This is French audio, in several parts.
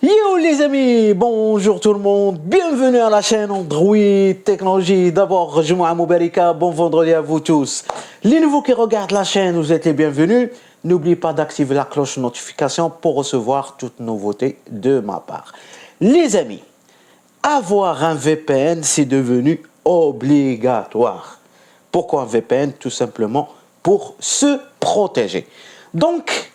Yo les amis, bonjour tout le monde, bienvenue à la chaîne Android Technologie. D'abord, Jumu'ah Moubarika, bon vendredi à vous tous. Les nouveaux qui regardent la chaîne, vous êtes les bienvenus. N'oubliez pas d'activer la cloche de notification pour recevoir toutes nouveautés de ma part. Les amis, avoir un VPN, c'est devenu obligatoire. Pourquoi un VPN? Tout simplement pour se protéger. Donc,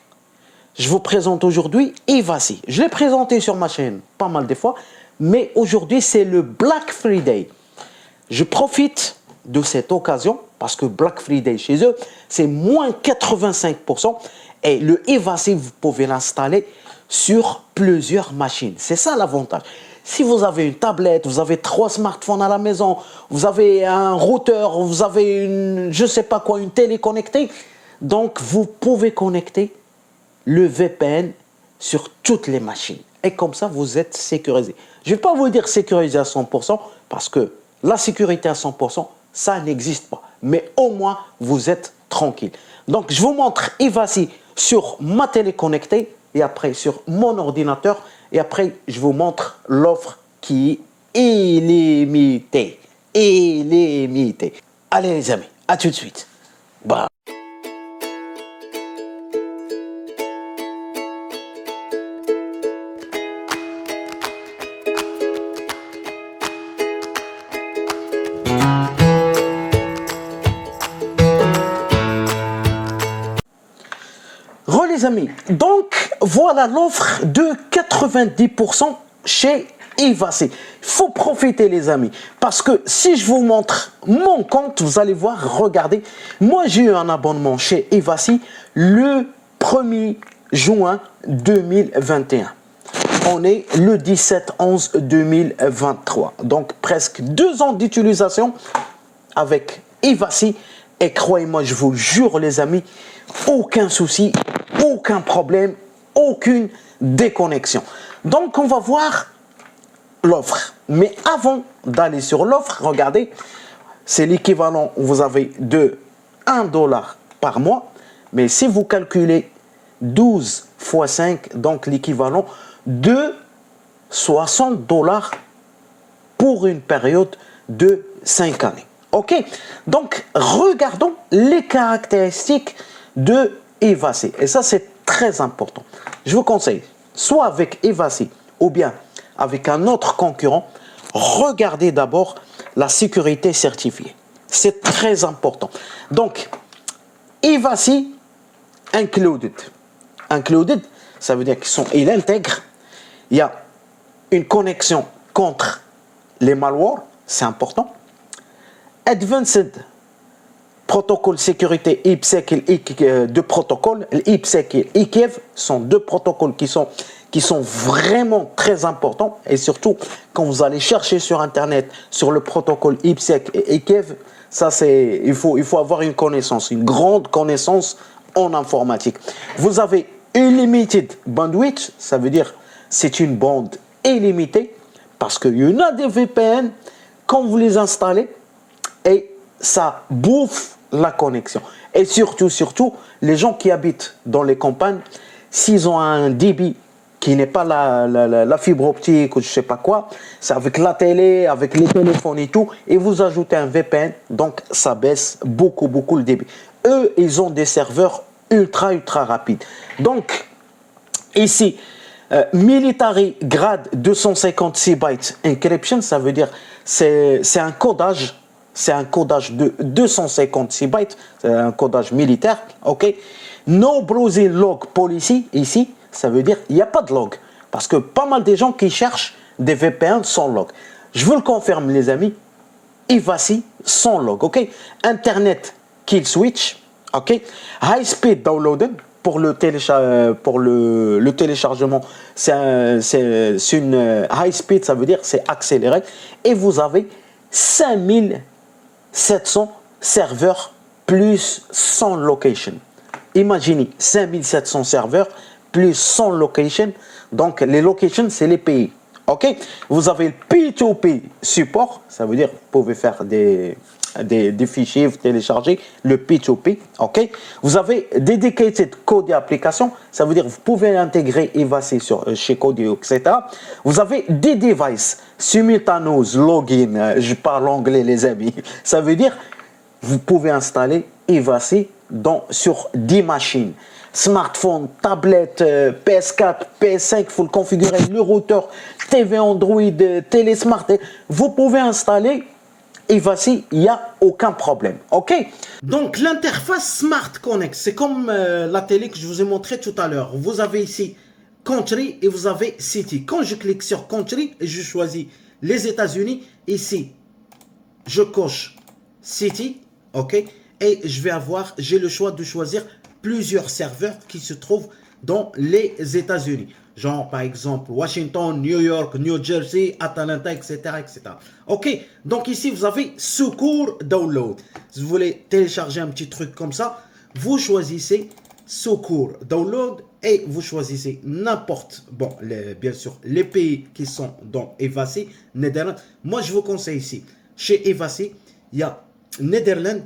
je vous présente aujourd'hui Ivacy. Je l'ai présenté sur ma chaîne pas mal de fois, mais aujourd'hui c'est le Black Friday. Je profite de cette occasion parce que Black Friday chez eux, c'est moins 85% et le Ivacy, vous pouvez l'installer sur plusieurs machines. C'est ça l'avantage. Si vous avez une tablette, vous avez 3 smartphones à la maison, vous avez un routeur, vous avez une, je sais pas quoi, une télé connectée, donc vous pouvez connecter le VPN sur toutes les machines. Et comme ça, vous êtes sécurisé. Je ne vais pas vous dire sécurisé à 100% parce que la sécurité à 100%, ça n'existe pas. Mais au moins, vous êtes tranquille. Donc, je vous montre Ivacy sur ma télé connectée et après sur mon ordinateur. Et après, je vous montre l'offre qui est illimitée. Illimitée. Allez les amis, à tout de suite. Bye. Les amis, donc voilà l'offre de 90% chez Ivacy. Il faut profiter les amis, parce que si je vous montre mon compte, vous allez voir, regardez, moi j'ai eu un abonnement chez Ivacy le 1er juin 2021. On est le 17/11/2023, donc presque 2 ans d'utilisation avec Ivacy. Et croyez-moi, je vous jure les amis, aucun souci, aucun problème, aucune déconnexion. Donc on va voir l'offre. Mais avant d'aller sur l'offre, regardez, c'est l'équivalent, vous avez de 1 dollar par mois. Mais si vous calculez 12 x 5, donc l'équivalent de 60 dollars pour une période de 5 années. Ok, donc regardons les caractéristiques de Ivacy. Et ça, c'est très important. Je vous conseille, soit avec Ivacy ou bien avec un autre concurrent, regardez d'abord la sécurité certifiée. C'est très important. Donc, Ivacy Included. Included, ça veut dire qu'il intègre, il y a une connexion contre les malwares, c'est important. Advanced Protocol Sécurité IPsec et deux protocoles, l'IPsec et l'IKEV sont 2 protocoles qui sont vraiment très importants. Et surtout, quand vous allez chercher sur Internet sur le protocole IPsec et IKEV, ça c'est, il faut avoir une connaissance, une grande connaissance en informatique. Vous avez Unlimited Bandwidth, ça veut dire c'est une bande illimitée, parce qu'il y en a des VPN, quand vous les installez, et ça bouffe la connexion. Et surtout, les gens qui habitent dans les campagnes, s'ils ont un débit qui n'est pas la fibre optique ou je sais pas quoi, c'est avec la télé, avec les téléphones et tout, et vous ajoutez un VPN, donc ça baisse beaucoup le débit. Eux, ils ont des serveurs ultra rapides. Donc, ici, Military Grade 256 bytes encryption, ça veut dire c'est un codage. C'est un codage de 256 bytes, c'est un codage militaire, ok. No browsing log policy, ici, ça veut dire il n'y a pas de log. Parce que pas mal de gens qui cherchent des VPN sans log. Je vous le confirme les amis, Ivacy sans log, ok. Internet kill switch, ok. High speed downloading, pour le téléchargement, c'est une high speed, ça veut dire c'est accéléré. Et vous avez 5700 serveurs plus 100 locations. Imaginez 5700 serveurs plus 100 locations. Donc les locations, c'est les pays. Ok, vous avez le P2P support, ça veut dire vous pouvez faire des fichiers, vous télécharger le P2P. Ok, vous avez Dedicated Code et application, ça veut dire vous pouvez intégrer Ivacy chez Codio, etc. Vous avez des devices, simultaneous, login, je parle anglais les amis, ça veut dire vous pouvez installer Ivacy sur 10 machines. Smartphone, tablette, PS4, PS5, il faut le configurer, le routeur, TV Android, télé Smart. Vous pouvez installer Ivacy, il n'y a aucun problème. OK? Donc, l'interface Smart Connect, c'est comme la télé que je vous ai montré tout à l'heure. Vous avez ici Country et vous avez City. Quand je clique sur Country et je choisis les États-Unis, ici, je coche City, OK? Et j'ai le choix de choisir plusieurs serveurs qui se trouvent dans les États-Unis. Genre, par exemple, Washington, New York, New Jersey, Atlanta, etc., etc. OK, donc ici, vous avez Secours Download. Si vous voulez télécharger un petit truc comme ça, vous choisissez Secours Download et vous choisissez n'importe, bien sûr, les pays qui sont dans Ivacy, Netherlands. Moi, je vous conseille ici, chez Ivacy, il y a Netherlands,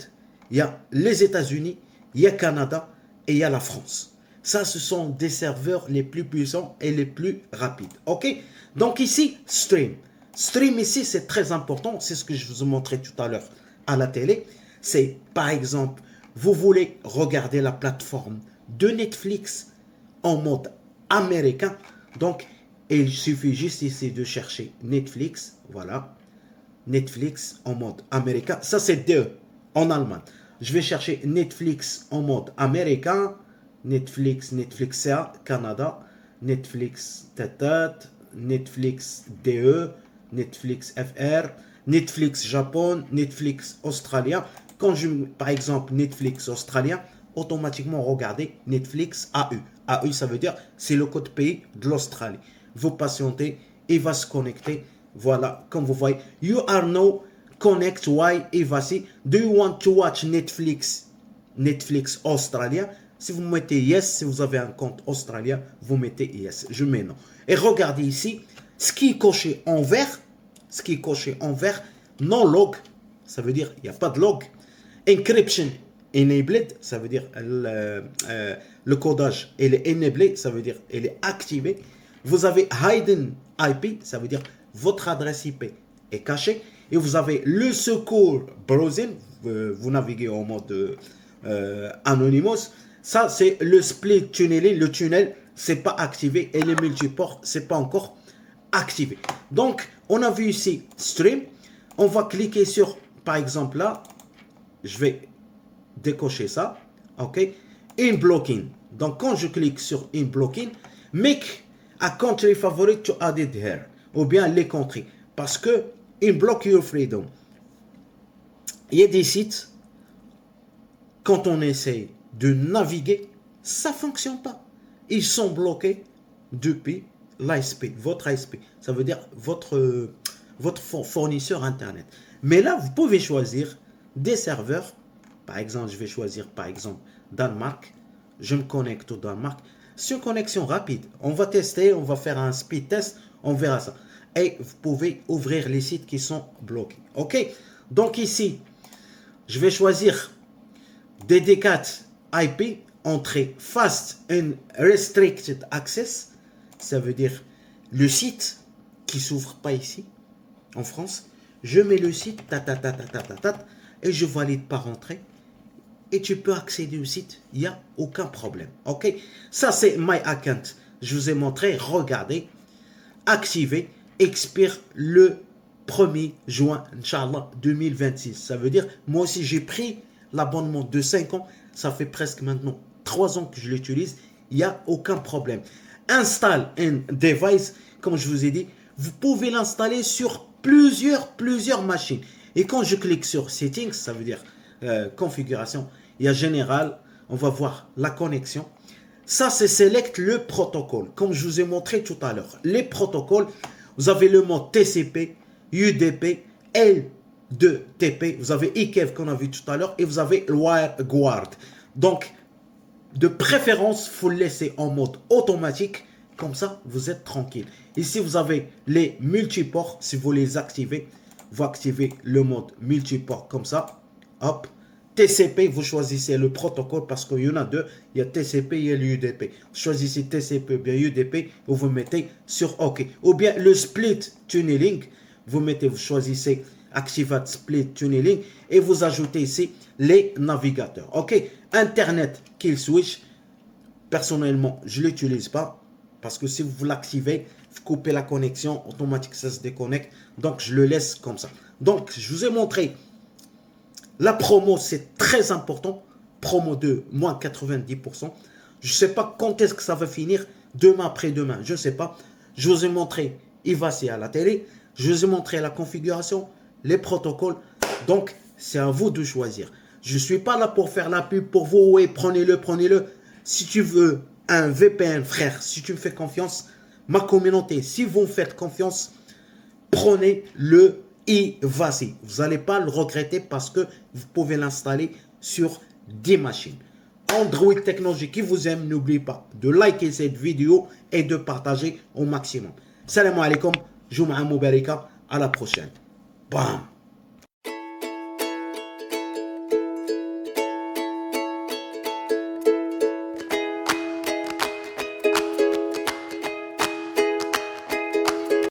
il y a les États-Unis, il y a Canada, et il y a la France. Ça, ce sont des serveurs les plus puissants et les plus rapides. OK? Donc ici, Stream. Stream ici, c'est très important. C'est ce que je vous ai montré tout à l'heure à la télé. C'est, par exemple, vous voulez regarder la plateforme de Netflix en mode américain. Donc, il suffit juste ici de chercher Netflix. Voilà. Netflix en mode américain. Ça, c'est DE en Allemagne. Je vais chercher Netflix en mode américain, Netflix CA, Canada, Netflix TET, Netflix DE, Netflix FR, Netflix Japon, Netflix australien. Quand par exemple, Netflix australien, automatiquement regardez Netflix AU. AU, ça veut dire c'est le code pays de l'Australie. Vous patientez, il va se connecter. Voilà, comme vous voyez, you are now connect why Ivacy. Do you want to watch Netflix australien? Si vous mettez yes, si vous avez un compte australien, vous mettez yes. Je mets non. Et regardez ici, ce qui est coché en vert, non log, ça veut dire il n'y a pas de log. Encryption enabled, ça veut dire le codage il est enabled, ça veut dire il est activé. Vous avez hidden IP, ça veut dire votre adresse IP est cachée. Et vous avez le secours browsing, vous naviguez en mode Anonymous. Ça, c'est le split tunneling. Le tunnel, c'est pas activé. Et les multiports, c'est pas encore activé. Donc, on a vu ici Stream. On va cliquer sur, par exemple là, je vais décocher ça. OK. In blocking. Donc, quand je clique sur In blocking, make a country favorite to add it here. Ou bien les countries. Parce que in block your freedom. Il y a des sites, quand on essaye de naviguer, ça ne fonctionne pas. Ils sont bloqués depuis l'ISP, votre ISP. Ça veut dire votre fournisseur Internet. Mais là, vous pouvez choisir des serveurs. Par exemple, je vais choisir, par exemple, Danemark. Je me connecte au Danemark. C'est une connexion rapide. On va tester, on va faire un speed test, on verra ça. Et vous pouvez ouvrir les sites qui sont bloqués. OK? Donc ici, je vais choisir Dedicated IP, entrée Fast and Restricted Access. Ça veut dire le site qui ne s'ouvre pas ici, en France. Je mets le site, et je valide par entrée. Et tu peux accéder au site, il n'y a aucun problème. OK? Ça, c'est My Account. Je vous ai montré, regardez, activer, expire le 1er juin, Inch'Allah, 2026. Ça veut dire, moi aussi, j'ai pris l'abonnement de 5 ans. Ça fait presque maintenant 3 ans que je l'utilise. Il n'y a aucun problème. Install un device, comme je vous ai dit, vous pouvez l'installer sur plusieurs machines. Et quand je clique sur Settings, ça veut dire configuration, il y a Général, on va voir la connexion. Ça, c'est Select le protocole, comme je vous ai montré tout à l'heure. Les protocoles, vous avez le mode TCP, UDP, L2TP, vous avez IKEV qu'on a vu tout à l'heure, et vous avez WireGuard. Donc, de préférence, il faut le laisser en mode automatique. Comme ça, vous êtes tranquille. Ici, vous avez les multiports. Si vous les activez, vous activez le mode multiport comme ça. Hop. TCP, vous choisissez le protocole parce qu'il y en a deux. Il y a TCP et l'UDP. Vous choisissez TCP ou bien UDP et vous mettez sur OK. Ou bien le split tunneling. Vous choisissez Activate Split Tunneling et vous ajoutez ici les navigateurs. OK. Internet Kill Switch. Personnellement, je ne l'utilise pas parce que si vous l'activez, vous coupez la connexion, automatiquement ça se déconnecte. Donc, je le laisse comme ça. Donc, je vous ai montré la promo, c'est très important. Promo de moins 90%. Je ne sais pas quand est-ce que ça va finir. Demain, après-demain, je ne sais pas. Je vous ai montré Ivacy à la télé. Je vous ai montré la configuration, les protocoles. Donc, c'est à vous de choisir. Je ne suis pas là pour faire la pub pour vous. Oui, prenez-le, prenez-le. Si tu veux un VPN, frère, si tu me fais confiance, ma communauté, si vous me faites confiance, prenez le Ivacy. Vous n'allez pas le regretter parce que vous pouvez l'installer sur des machines. Android Technologie qui vous aime, n'oubliez pas de liker cette vidéo et de partager au maximum. Salam alaikum, Jum'a Mubaraka, à la prochaine. Bam.